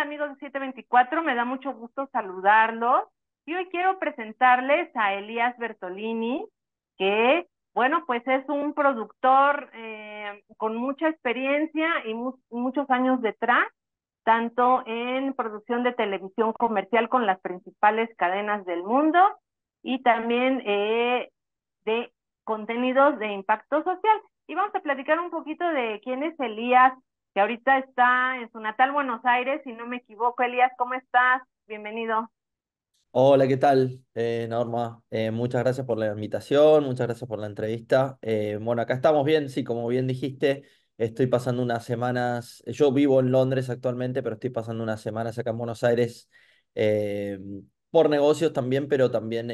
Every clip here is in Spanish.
amigos de 724? Me da mucho gusto saludarlos. Y hoy quiero presentarles a Elías Bertolini, que, bueno, pues es un productor con mucha experiencia y muchos años detrás, tanto en producción de televisión comercial con las principales cadenas del mundo y también de contenidos de impacto social. Y vamos a platicar un poquito de quién es Elías, que ahorita está en su natal Buenos Aires, si no me equivoco. Elías, ¿cómo estás? Bienvenido. Hola, ¿qué tal, Norma? Muchas gracias por la invitación, muchas gracias por la entrevista. Bueno, acá estamos bien, sí, como bien dijiste, estoy pasando unas semanas, yo vivo en Londres actualmente, pero estoy pasando unas semanas acá en Buenos Aires eh, por negocios también, pero también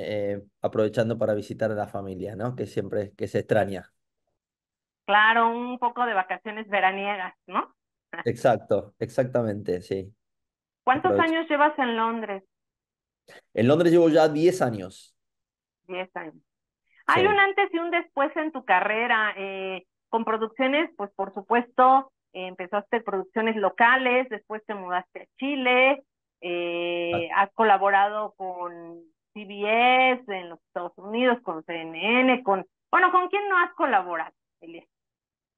aprovechando para visitar a la familia, ¿no? Que siempre que se extraña. Claro, un poco de vacaciones veraniegas, ¿no? Exacto, exactamente, sí. ¿Cuántos Aprovecho. años llevas en Londres? En Londres llevo ya 10 años, 10 años. Hay un sí. antes y un después en tu carrera, con producciones, pues por supuesto, empezaste producciones locales, después te mudaste a Chile, has colaborado con CBS en los Estados Unidos, con CNN, bueno, ¿con quién no has colaborado, Elías?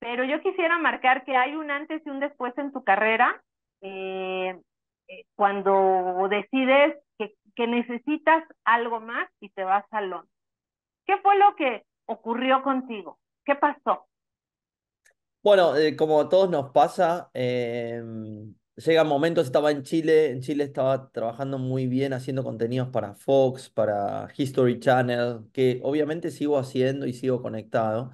Pero yo quisiera marcar que hay un antes y un después en tu carrera, eh, cuando decides que necesitas algo más y te vas a Londres. ¿Qué fue lo que ocurrió contigo? ¿Qué pasó? Bueno, como a todos nos pasa, llegan momentos, estaba en Chile estaba trabajando muy bien haciendo contenidos para Fox, para History Channel, que obviamente sigo haciendo y sigo conectado.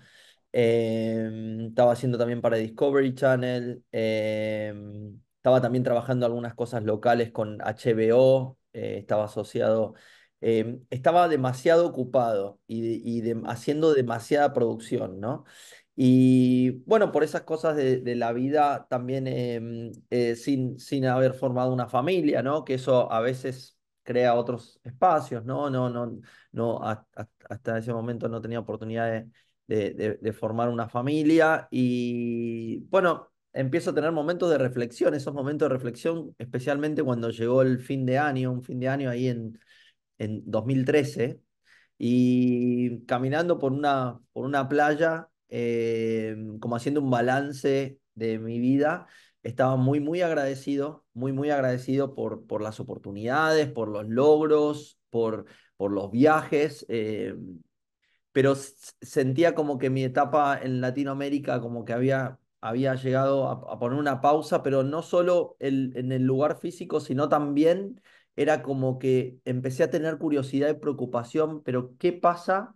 Estaba haciendo también para Discovery Channel, estaba también trabajando algunas cosas locales con HBO, estaba asociado, estaba demasiado ocupado haciendo demasiada producción, ¿no? Y bueno, por esas cosas de la vida también sin haber formado una familia, ¿no? Que eso a veces crea otros espacios, ¿no? No, hasta ese momento no tenía oportunidad de formar una familia y bueno, empiezo a tener momentos de reflexión, esos momentos de reflexión, especialmente cuando llegó el fin de año, un fin de año ahí en 2013 y caminando por una playa, como haciendo un balance de mi vida, estaba muy agradecido, muy agradecido por las oportunidades, por los logros, por los viajes. Pero sentía como que mi etapa en Latinoamérica como que había llegado a poner una pausa, pero no solo en el lugar físico, sino también era como que empecé a tener curiosidad y preocupación, pero ¿qué pasa?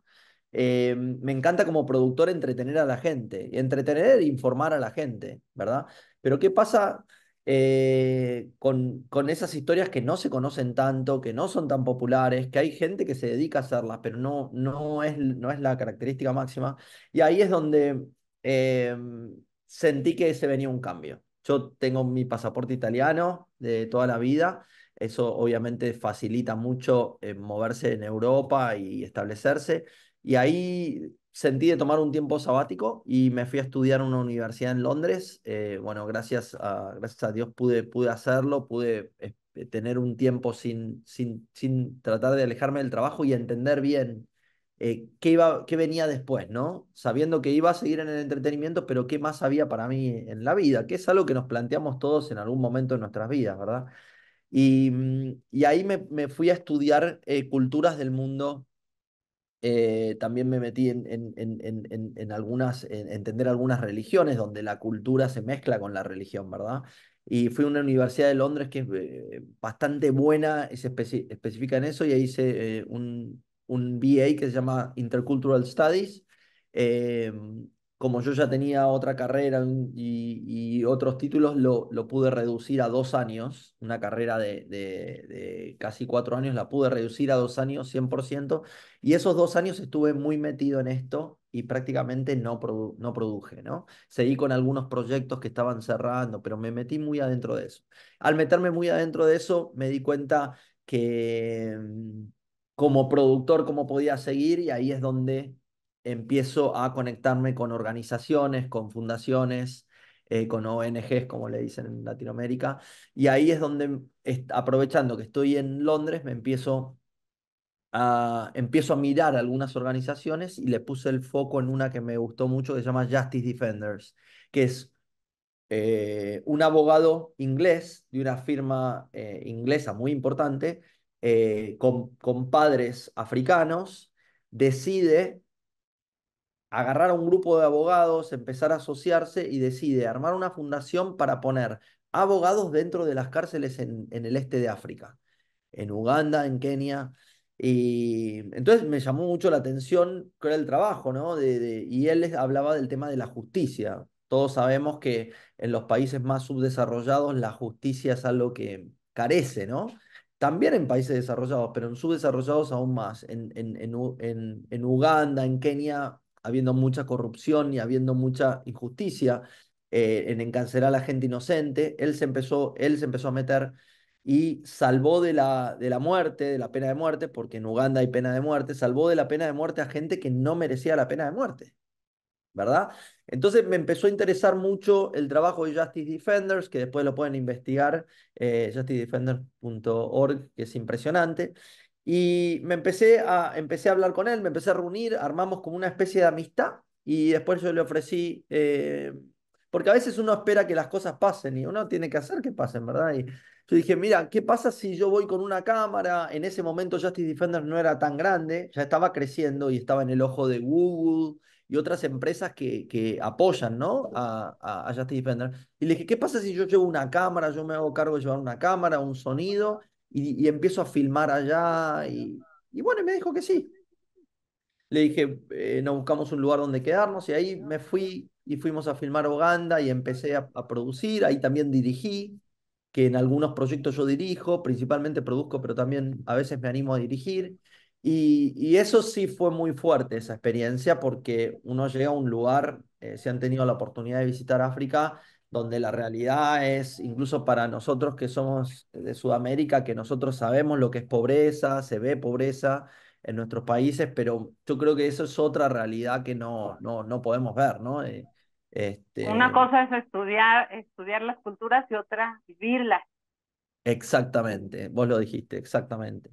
Me encanta como productor entretener a la gente, y entretener e informar a la gente, ¿verdad? Pero ¿qué pasa con esas historias que no se conocen tanto, que no son tan populares, que hay gente que se dedica a hacerlas, pero no es la característica máxima? Y ahí es donde eh, sentí que se venía un cambio. Yo tengo mi pasaporte italiano de toda la vida. Eso obviamente facilita mucho moverse en Europa y establecerse. Y ahí sentí de tomar un tiempo sabático y me fui a estudiar en una universidad en Londres. Bueno, gracias a Dios pude hacerlo, pude tener un tiempo sin tratar de alejarme del trabajo y entender bien qué venía después, ¿no? Sabiendo que iba a seguir en el entretenimiento, pero qué más había para mí en la vida, que es algo que nos planteamos todos en algún momento de nuestras vidas, ¿verdad? Y ahí me fui a estudiar culturas del mundo. También me metí en entender algunas religiones donde la cultura se mezcla con la religión, ¿verdad? Y fui a una universidad de Londres que es bastante buena y se especifica en eso y ahí hice un BA que se llama Intercultural Studies. Eh, Como yo ya tenía otra carrera y otros títulos, lo pude reducir a 2 años. Una carrera de casi 4 años la pude reducir a 2 años, 100%. Y esos 2 años estuve muy metido en esto y prácticamente no produje, ¿no? Seguí con algunos proyectos que estaban cerrando, pero me metí muy adentro de eso. Al meterme muy adentro de eso, me di cuenta que como productor, cómo podía seguir y ahí es donde empiezo a conectarme con organizaciones, con fundaciones, con ONGs, como le dicen en Latinoamérica. Y ahí es donde, aprovechando que estoy en Londres, empiezo a mirar algunas organizaciones y le puse el foco en una que me gustó mucho que se llama Justice Defenders, que es un abogado inglés de una firma inglesa muy importante, con padres africanos, decide agarrar a un grupo de abogados, empezar a asociarse y decide armar una fundación para poner abogados dentro de las cárceles en el este de África, en Uganda, en Kenia. Y entonces me llamó mucho la atención cuál era el trabajo, ¿no? Y él hablaba del tema de la justicia. Todos sabemos que en los países más subdesarrollados la justicia es algo que carece, ¿no? También en países desarrollados, pero en subdesarrollados aún más. En Uganda, en Kenia, habiendo mucha corrupción y habiendo mucha injusticia en encarcelar a la gente inocente, él se empezó a meter y salvó de la muerte, de la pena de muerte, porque en Uganda hay pena de muerte, salvó de la pena de muerte a gente que no merecía la pena de muerte. ¿Verdad? Entonces me empezó a interesar mucho el trabajo de Justice Defenders, que después lo pueden investigar, justicedefenders.org, que es impresionante. Y empecé a hablar con él, me empecé a reunir, armamos como una especie de amistad y después yo le ofrecí, porque a veces uno espera que las cosas pasen y uno tiene que hacer que pasen, ¿verdad? Y yo dije, mira, ¿qué pasa si yo voy con una cámara? En ese momento Justice Defenders no era tan grande, ya estaba creciendo y estaba en el ojo de Google y otras empresas que apoyan, ¿no? a Justice Defender. Y le dije, ¿qué pasa si yo llevo una cámara, yo me hago cargo de llevar una cámara, un sonido, y empiezo a filmar allá? Y bueno, y me dijo que sí. Le dije, nos buscamos un lugar donde quedarnos y ahí me fui y fuimos a filmar Uganda y empecé a producir, ahí también dirigí, que en algunos proyectos yo dirijo, principalmente produzco, pero también a veces me animo a dirigir. Y eso sí fue muy fuerte, esa experiencia, porque uno llega a un lugar, si han tenido la oportunidad de visitar África, donde la realidad es, incluso para nosotros que somos de Sudamérica, que nosotros sabemos lo que es pobreza, se ve pobreza en nuestros países, pero yo creo que eso es otra realidad que no podemos ver, ¿no? Una Este, cosa es estudiar las culturas y otra vivirlas. Exactamente, vos lo dijiste, exactamente.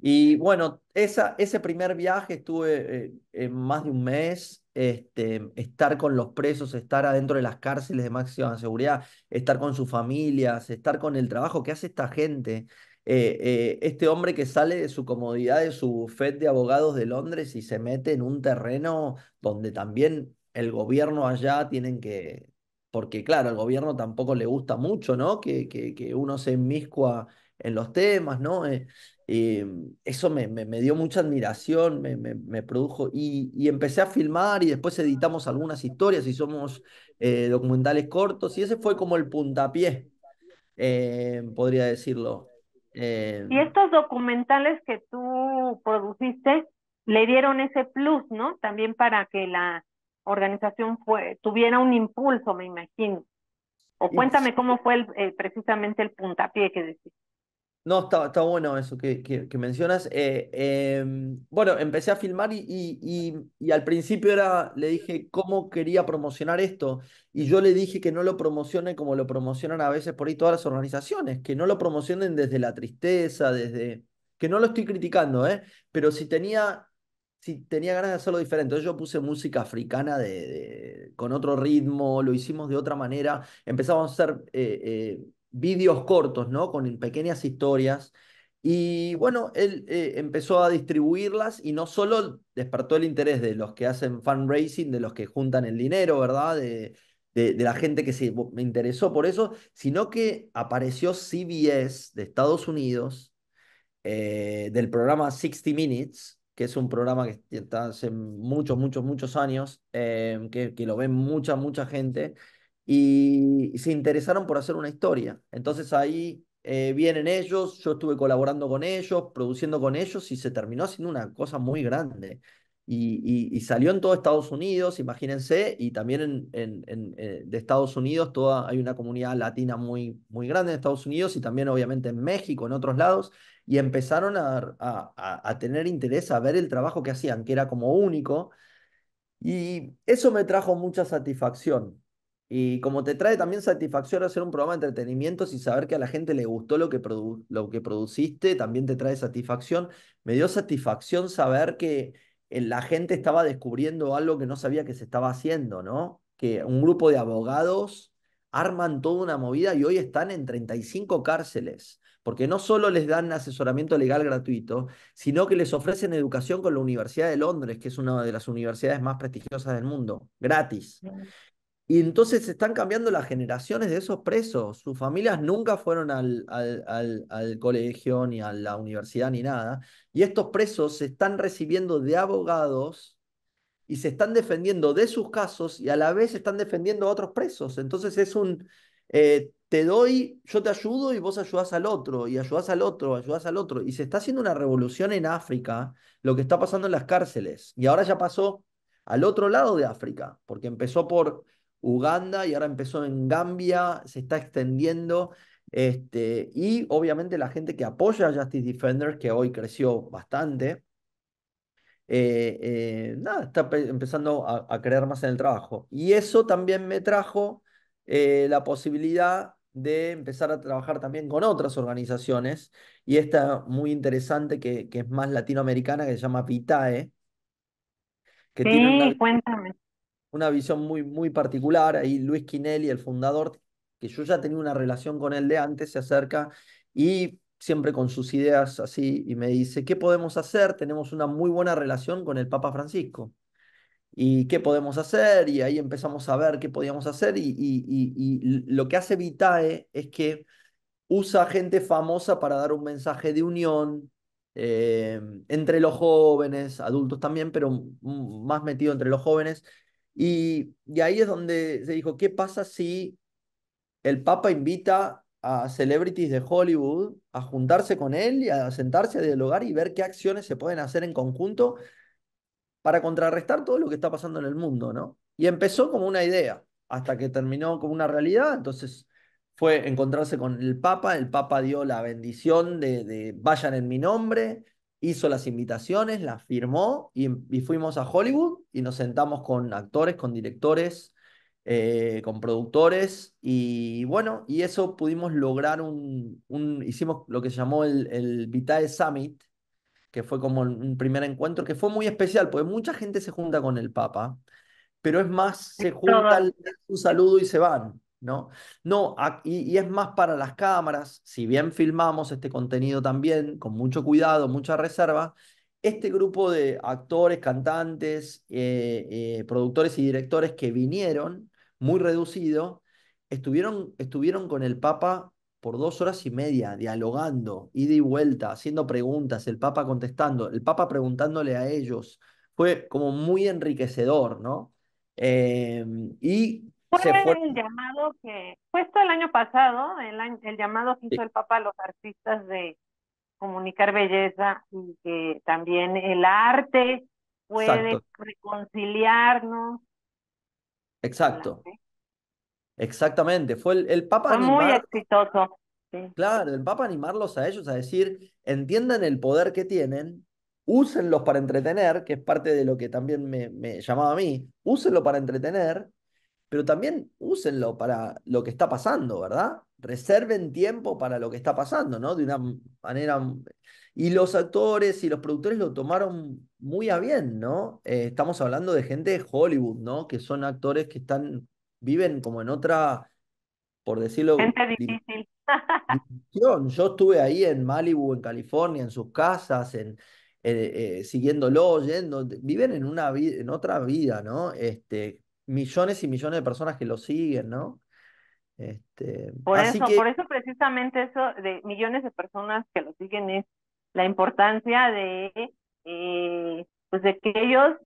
Y bueno, ese primer viaje estuve en más de un mes, estar con los presos, estar adentro de las cárceles de máxima seguridad, estar con sus familias, estar con el trabajo que hace esta gente. Este hombre que sale de su comodidad, de su bufete de abogados de Londres y se mete en un terreno donde también el gobierno allá tienen que, porque claro, al gobierno tampoco le gusta mucho, ¿no? Que uno se inmiscua en los temas, ¿no? Eh, Eso me dio mucha admiración, me produjo, y empecé a filmar y después editamos algunas historias y somos documentales cortos, y ese fue como el puntapié, podría decirlo. Eh, Y estos documentales que tú produciste le dieron ese plus, ¿no? También para que la organización tuviera un impulso, me imagino. O y cuéntame cómo fue precisamente el puntapié que decís. No, está bueno eso que mencionas. Bueno, empecé a filmar y al principio le dije cómo quería promocionar esto. Y yo le dije que no lo promocione como lo promocionan a veces por ahí todas las organizaciones, que no lo promocionen desde la tristeza, que no lo estoy criticando, ¿eh? Pero si tenía ganas de hacerlo diferente. Entonces yo puse música africana con otro ritmo, lo hicimos de otra manera. Empezamos a hacer vídeos cortos, ¿no? Con pequeñas historias. Y bueno, él empezó a distribuirlas y no solo despertó el interés de los que hacen fundraising, de los que juntan el dinero, ¿verdad? De la gente que me interesó por eso, sino que apareció CBS de Estados Unidos, del programa 60 Minutes, que es un programa que está hace muchos, muchos, muchos años, que lo ven mucha gente, y se interesaron por hacer una historia. Entonces ahí vienen ellos, yo estuve colaborando con ellos, produciendo con ellos, y se terminó haciendo una cosa muy grande. Y salió en todo Estados Unidos, imagínense, y también de Estados Unidos, hay una comunidad latina muy, muy grande en Estados Unidos y también obviamente en México, en otros lados, y empezaron a tener interés, a ver el trabajo que hacían, que era como único, y eso me trajo mucha satisfacción. Y como te trae también satisfacción hacer un programa de entretenimiento y saber que a la gente le gustó lo que produciste, también te trae satisfacción. Me dio satisfacción saber que la gente estaba descubriendo algo que no sabía que se estaba haciendo, ¿no? Que un grupo de abogados arman toda una movida y hoy están en 35 cárceles, porque no solo les dan asesoramiento legal gratuito, sino que les ofrecen educación con la Universidad de Londres, que es una de las universidades más prestigiosas del mundo, gratis. Y entonces se están cambiando las generaciones de esos presos. Sus familias nunca fueron al colegio, ni a la universidad, ni nada. Y estos presos se están recibiendo de abogados y se están defendiendo de sus casos y a la vez están defendiendo a otros presos. Entonces es te doy, yo te ayudo y vos ayudás al otro, y ayudás al otro, ayudás al otro. Y se está haciendo una revolución en África, lo que está pasando en las cárceles. Y ahora ya pasó al otro lado de África, porque empezó por Uganda y ahora empezó en Gambia, se está extendiendo. Y obviamente la gente que apoya a Justice Defenders, que hoy creció bastante, nada, está empezando a creer más en el trabajo. Y eso también me trajo la posibilidad de empezar a trabajar también con otras organizaciones, y esta muy interesante que es más latinoamericana, que se llama Vitae, que tienen Sí, cuéntame. una visión muy, muy particular. Ahí Luis Quinelli, el fundador, que yo ya tenía una relación con él de antes, se acerca y siempre con sus ideas así, y me dice, ¿qué podemos hacer? Tenemos una muy buena relación con el Papa Francisco. ¿Y qué podemos hacer? Y ahí empezamos a ver qué podíamos hacer. Y lo que hace Vitae es que usa gente famosa para dar un mensaje de unión entre los jóvenes, adultos también, pero más metido entre los jóvenes. Y ahí es donde se dijo, ¿qué pasa si el Papa invita a celebrities de Hollywood a juntarse con él y a sentarse a dialogar y ver qué acciones se pueden hacer en conjunto para contrarrestar todo lo que está pasando en el mundo, ¿no? Y empezó como una idea, hasta que terminó como una realidad. Entonces fue encontrarse con el Papa dio la bendición de vayan en mi nombre, hizo las invitaciones, las firmó, y fuimos a Hollywood y nos sentamos con actores, con directores, con productores, y bueno, y eso pudimos lograr hicimos lo que se llamó el Vitae Summit, que fue como un primer encuentro que fue muy especial, porque mucha gente se junta con el Papa, pero es más, se Todo. juntan, le dan un saludo y se van, ¿no? No, y es más para las cámaras, si bien filmamos este contenido también con mucho cuidado, mucha reserva. Este grupo de actores, cantantes, productores y directores que vinieron, muy reducido, estuvieron con el Papa por 2 horas y media, dialogando, ida y vuelta, haciendo preguntas, el Papa contestando, el Papa preguntándole a ellos. Fue como muy enriquecedor, ¿no? Eh, y Fue se fue. el llamado que, fue esto el año pasado, el llamado que hizo Sí, el Papa a los artistas de comunicar belleza y que también el arte puede exacto, reconciliarnos. exacto, exactamente. Fue el Papa Fue muy animar. exitoso. Sí. Claro, el Papa animarlos a ellos a decir, entiendan el poder que tienen, úsenlos para entretener, que es parte de lo que también me llamaba a mí, úsenlo para entretener, pero también úsenlo para lo que está pasando, ¿verdad? Reserven tiempo para lo que está pasando, ¿no? De una manera. Y los actores y los productores lo tomaron muy a bien, ¿no? Estamos hablando de gente de Hollywood, ¿no? Que son actores que viven como en otra, por decirlo, Gente difícil. dimensión. Yo estuve ahí en Malibu, en California, en sus casas, siguiéndolo, yendo. Viven en en otra vida, ¿no? Millones y millones de personas que lo siguen, ¿no? Así que Por eso precisamente eso de millones de personas que lo siguen es la importancia de, pues de que ellos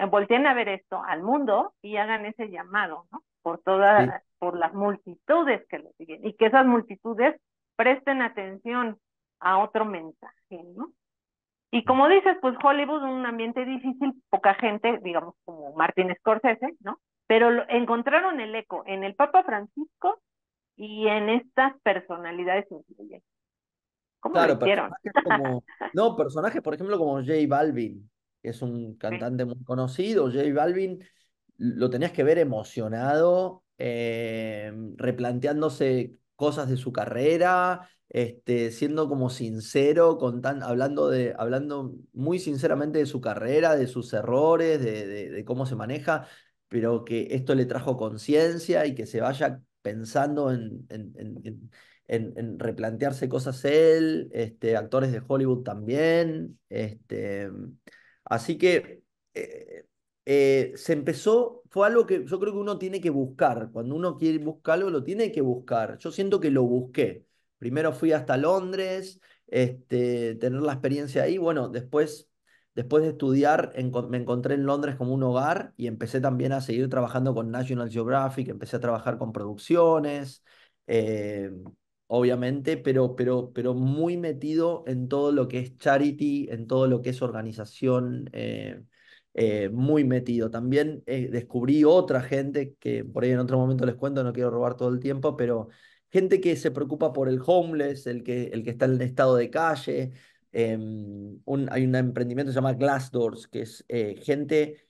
volteen a ver esto al mundo y hagan ese llamado, ¿no? sí, Por las multitudes que lo siguen y que esas multitudes presten atención a otro mensaje, ¿no? Y como dices, pues Hollywood, un ambiente difícil, poca gente, digamos como Martin Scorsese, ¿no? Pero encontraron el eco en el Papa Francisco y en estas personalidades influyentes. ¿Cómo lo claro, hicieron? personajes como, no, personajes, por ejemplo, como J Balvin, que es un Sí. cantante muy conocido. J Balvin lo tenías que ver emocionado, replanteándose cosas de su carrera, siendo como sincero, hablando muy sinceramente de su carrera, de sus errores, de cómo se maneja, pero que esto le trajo conciencia y que se vaya pensando en replantearse cosas él, actores de Hollywood también. Así que se empezó, fue algo que yo creo que uno tiene que buscar. Cuando uno quiere buscar algo, lo tiene que buscar. Yo siento que lo busqué. Primero fui hasta Londres, tener la experiencia ahí. Bueno, después de estudiar, me encontré en Londres como un hogar y empecé también a seguir trabajando con National Geographic, empecé a trabajar con producciones. eh, Obviamente, pero muy metido en todo lo que es charity, en todo lo que es organización, muy metido. También descubrí otra gente que por ahí en otro momento les cuento, no quiero robar todo el tiempo, pero gente que se preocupa por el homeless, el que está en estado de calle. Hay un emprendimiento que se llama Glassdoors, que es gente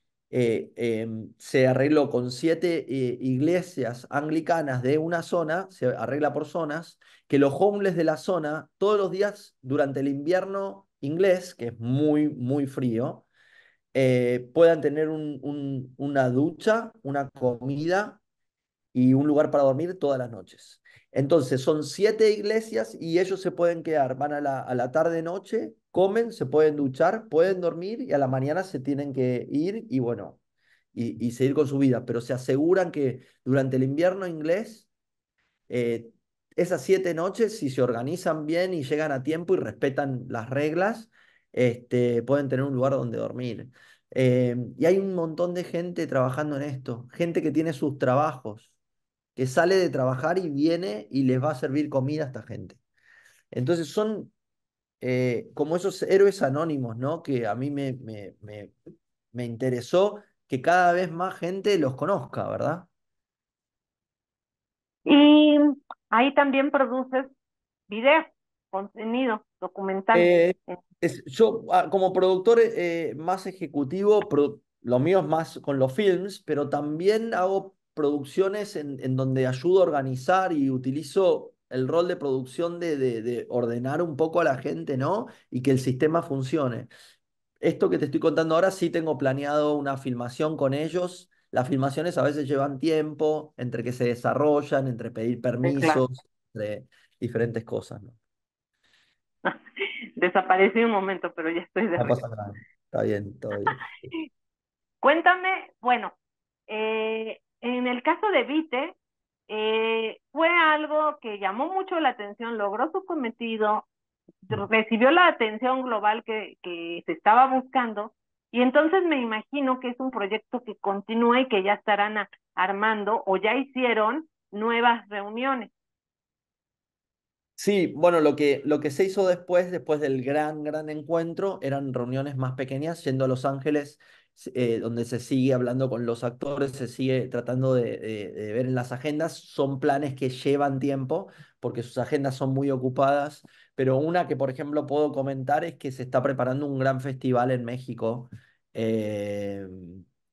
se arregló con 7 iglesias anglicanas de una zona, se arregla por zonas, que los homeless de la zona, todos los días durante el invierno inglés, que es muy, muy frío, puedan tener una ducha, una comida y un lugar para dormir todas las noches. Entonces son 7 iglesias y ellos se pueden quedar, van a la tarde-noche, comen, se pueden duchar, pueden dormir y a la mañana se tienen que ir y bueno, y seguir con su vida, pero se aseguran que durante el invierno inglés, eh, esas 7 noches, si se organizan bien y llegan a tiempo y respetan las reglas, pueden tener un lugar donde dormir. Y hay un montón de gente trabajando en esto, gente que tiene sus trabajos, que sale de trabajar y viene y les va a servir comida a esta gente. Entonces son como esos héroes anónimos, ¿no? Que a mí me interesó que cada vez más gente los conozca, ¿verdad? Y ahí también produces videos, contenido, documental. Eh, yo como productor más ejecutivo, lo mío es más con los films, pero también hago producciones en donde ayudo a organizar y utilizo el rol de producción de ordenar un poco a la gente, ¿no? Y que el sistema funcione. Esto que te estoy contando ahora, sí tengo planeado una filmación con ellos. Las filmaciones a veces llevan tiempo, entre que se desarrollan, entre pedir Sí, claro. permisos, entre diferentes cosas, ¿no? Desaparecí un momento, pero ya estoy de No regreso. pasa nada. Está bien, todo bien. Cuéntame, bueno, en el caso de Vite, fue algo que llamó mucho la atención, logró su cometido, recibió la atención global que se estaba buscando, y entonces me imagino que es un proyecto que continúa y que ya estarán armando o ya hicieron nuevas reuniones. Sí, bueno, lo que se hizo después del gran, gran encuentro, eran reuniones más pequeñas, yendo a Los Ángeles, donde se sigue hablando con los actores, se sigue tratando de ver en las agendas. Son planes que llevan tiempo, porque sus agendas son muy ocupadas, pero una que, por ejemplo, puedo comentar es que se está preparando un gran festival en México, eh,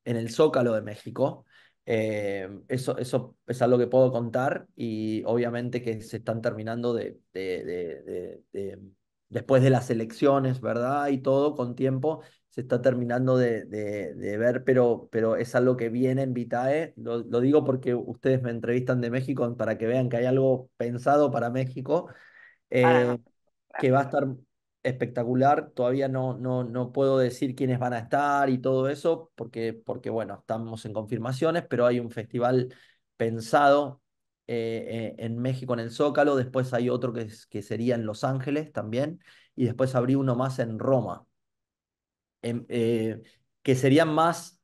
en el Zócalo de México. Eso es algo que puedo contar y obviamente que se están terminando después de las elecciones, ¿verdad? Y todo con tiempo se está terminando de ver, pero es algo que viene en Vitae. Lo digo porque ustedes me entrevistan de México para que vean que hay algo pensado para México. Para Eh, nosotros, claro. que va a estar espectacular. Todavía no puedo decir quiénes van a estar y todo eso, porque bueno, estamos en confirmaciones, pero hay un festival pensado en México, en el Zócalo. Después hay otro que sería en Los Ángeles también, y después habría uno más en Roma, em- eh, que serían más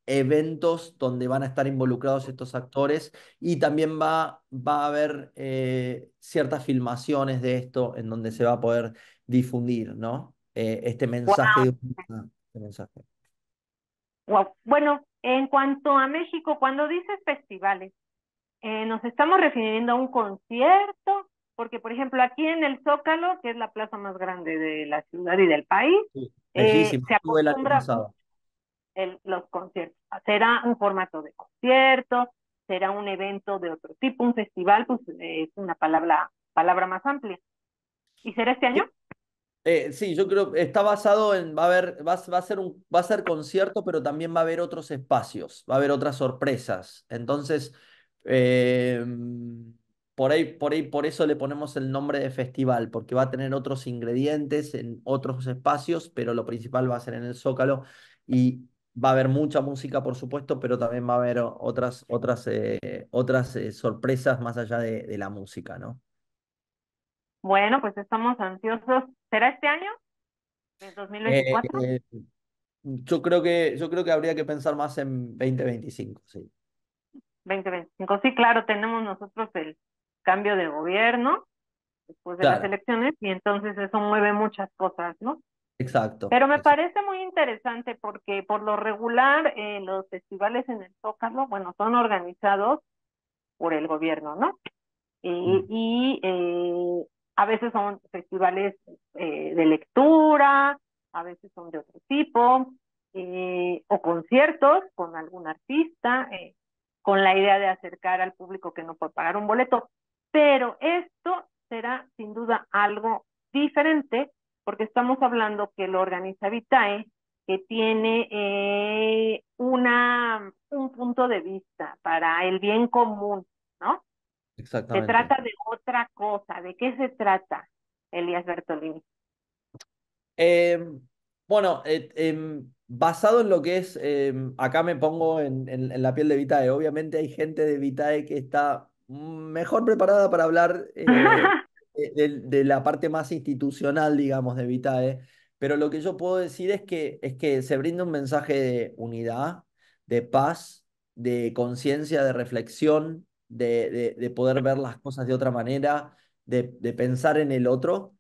eventos donde van a estar involucrados estos actores y también va a haber ciertas filmaciones de esto en donde se va a poder difundir, ¿no? Este mensaje. Este mensaje. Wow. Bueno, en cuanto a México, cuando dices festivales, nos estamos refiriendo a un concierto, porque por ejemplo aquí en el Zócalo, que es la plaza más grande de la ciudad y del país, Sí. Bellísimo. se Estuve el año acostumbra pasado. los conciertos. Será un formato de concierto, será un evento de otro tipo, un festival, pues es una palabra más amplia. ¿Y será este año? Sí, yo creo que está basado en, va a haber, va a ser va a ser concierto, pero también va a haber otros espacios, va a haber otras sorpresas. Entonces, eh, por eso le ponemos el nombre de festival, porque va a tener otros ingredientes en otros espacios, pero lo principal va a ser en el Zócalo y va a haber mucha música, por supuesto, pero también va a haber otras sorpresas más allá de la música, ¿no? Bueno, pues estamos ansiosos. ¿Será este año? ¿En Eh, 2024? eh, yo creo que habría que pensar más en 2025, sí. 2025. Sí, claro, tenemos nosotros el cambio de gobierno después de las Claro, elecciones y entonces eso mueve muchas cosas, ¿no? exacto, Pero me exacto. parece muy interesante porque por lo regular los festivales en el Zócalo, bueno, son organizados por el gobierno, ¿no? Mm, A veces son festivales de lectura, a veces son de otro tipo, o conciertos con algún artista, con la idea de acercar al público que no puede pagar un boleto. Pero esto será sin duda algo diferente porque estamos hablando que lo organiza Vitae, que tiene un punto de vista para el bien común, ¿no? Se exactamente. trata de otra cosa. ¿De qué se trata, Elías Bertolini? Eh, bueno, basado en lo que es, acá me pongo en la piel de Vitae. Obviamente hay gente de Vitae que está mejor preparada para hablar de la parte más institucional, digamos, de Vitae. Pero lo que yo puedo decir es que se brinda un mensaje de unidad, de paz, de conciencia, de reflexión, de poder ver las cosas de otra manera, de pensar en el otro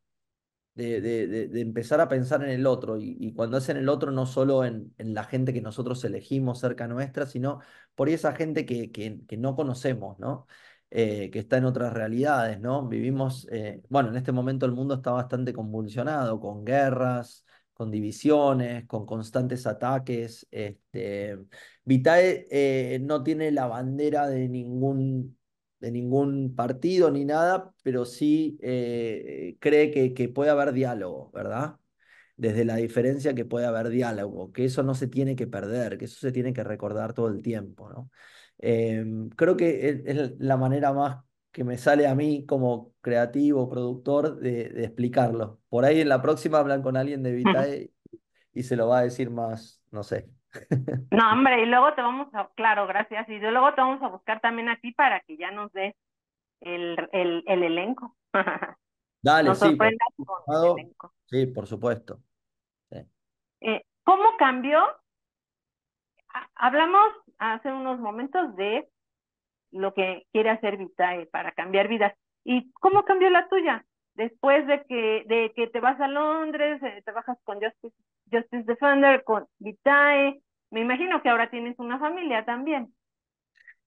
de empezar a pensar en el otro y cuando es en el otro no solo en la gente que nosotros elegimos cerca nuestra, sino por ahí esa gente que no conocemos, ¿no? Que está en otras realidades, ¿no? Vivimos, bueno, en este momento el mundo está bastante convulsionado, con guerras, con divisiones, con constantes ataques. Vitae no tiene la bandera de ningún partido ni nada, pero sí cree que puede haber diálogo, ¿verdad? Desde la diferencia que puede haber diálogo, que eso no se tiene que perder, que eso se tiene que recordar todo el tiempo, ¿no? Creo que es la manera más que me sale a mí como creativo, productor, de explicarlo. Por ahí en la próxima hablan con alguien de Vitae y se lo va a decir más, no sé. No, hombre, y luego te vamos a, claro, gracias, y luego te vamos a buscar también a ti para que ya nos des el elenco. Dale, Nos sí, por sorprendas con el favor. elenco. Sí, por supuesto. Sí. ¿Cómo cambió? Hablamos hace unos momentos de lo que quiere hacer Vitae para cambiar vidas. ¿Y cómo cambió la tuya? Después de que te vas a Londres, trabajas con Justice Defender, con Vitae, me imagino que ahora tienes una familia también.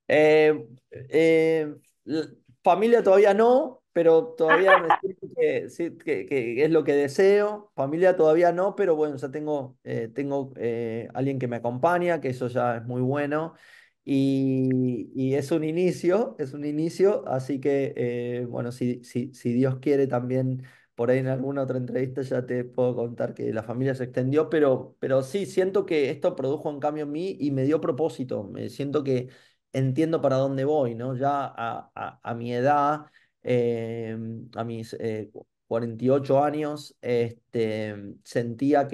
Eh, eh, l- Familia todavía no, pero todavía me siento que, sí, que es lo que deseo. Familia todavía no, pero bueno, ya tengo alguien que me acompaña, que eso ya es muy bueno. Y es un inicio, así que bueno, si Dios quiere también por ahí en alguna otra entrevista ya te puedo contar que la familia se extendió, pero sí, siento que esto produjo un cambio en mí y me dio propósito. Me siento que entiendo para dónde voy, ¿no? Ya a mi edad, eh, a mis 48 años, sentía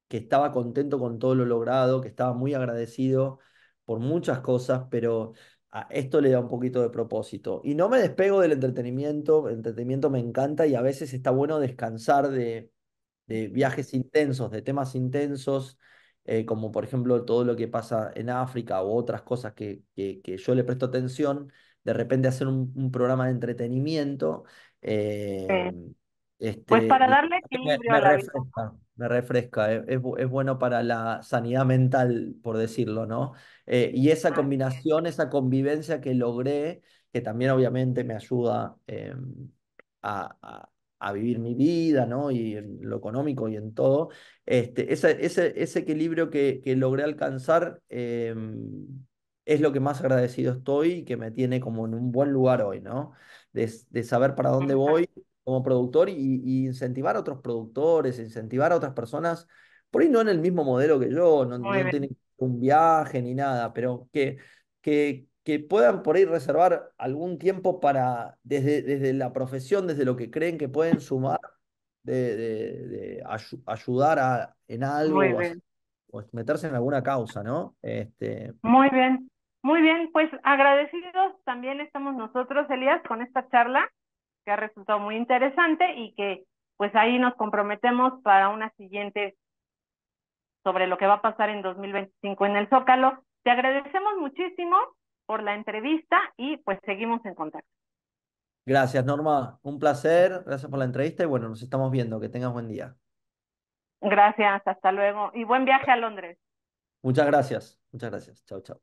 que estaba contento con todo lo logrado, que estaba muy agradecido por muchas cosas, pero a esto le da un poquito de propósito. Y no me despego del entretenimiento, el entretenimiento me encanta y a veces está bueno descansar de viajes intensos, de temas intensos, como por ejemplo todo lo que pasa en África o otras cosas que yo le presto atención, de repente hacer un programa de entretenimiento. Eh, eh, pues para y darle equilibrio a me la vida. refresca, me refresca, es bueno para la sanidad mental, por decirlo, ¿no? Y esa Así es. combinación, esa convivencia que logré, que también obviamente me ayuda a, a- a vivir mi vida, ¿no? Y en lo económico y en todo, ese equilibrio que logré alcanzar es lo que más agradecido estoy y que me tiene como en un buen lugar hoy, ¿no? De saber para dónde voy como productor y incentivar a otros productores, incentivar a otras personas, por ahí no en el mismo modelo que yo, no, Muy no bien, tienen un viaje ni nada, pero que puedan por ahí reservar algún tiempo para, desde la profesión, desde lo que creen que pueden sumar, de ayudar en algo muy bien. o meterse en alguna causa, ¿no? Muy bien, muy bien, pues agradecidos también estamos nosotros, Elías, con esta charla que ha resultado muy interesante y que pues ahí nos comprometemos para una siguiente sobre lo que va a pasar en 2025 en el Zócalo. Te agradecemos muchísimo por la entrevista y pues seguimos en contacto. Gracias, Norma. Un placer. Gracias por la entrevista y bueno, nos estamos viendo. Que tengas buen día. Gracias, hasta luego y buen viaje a Londres. Muchas gracias. Muchas gracias. Chao, chao.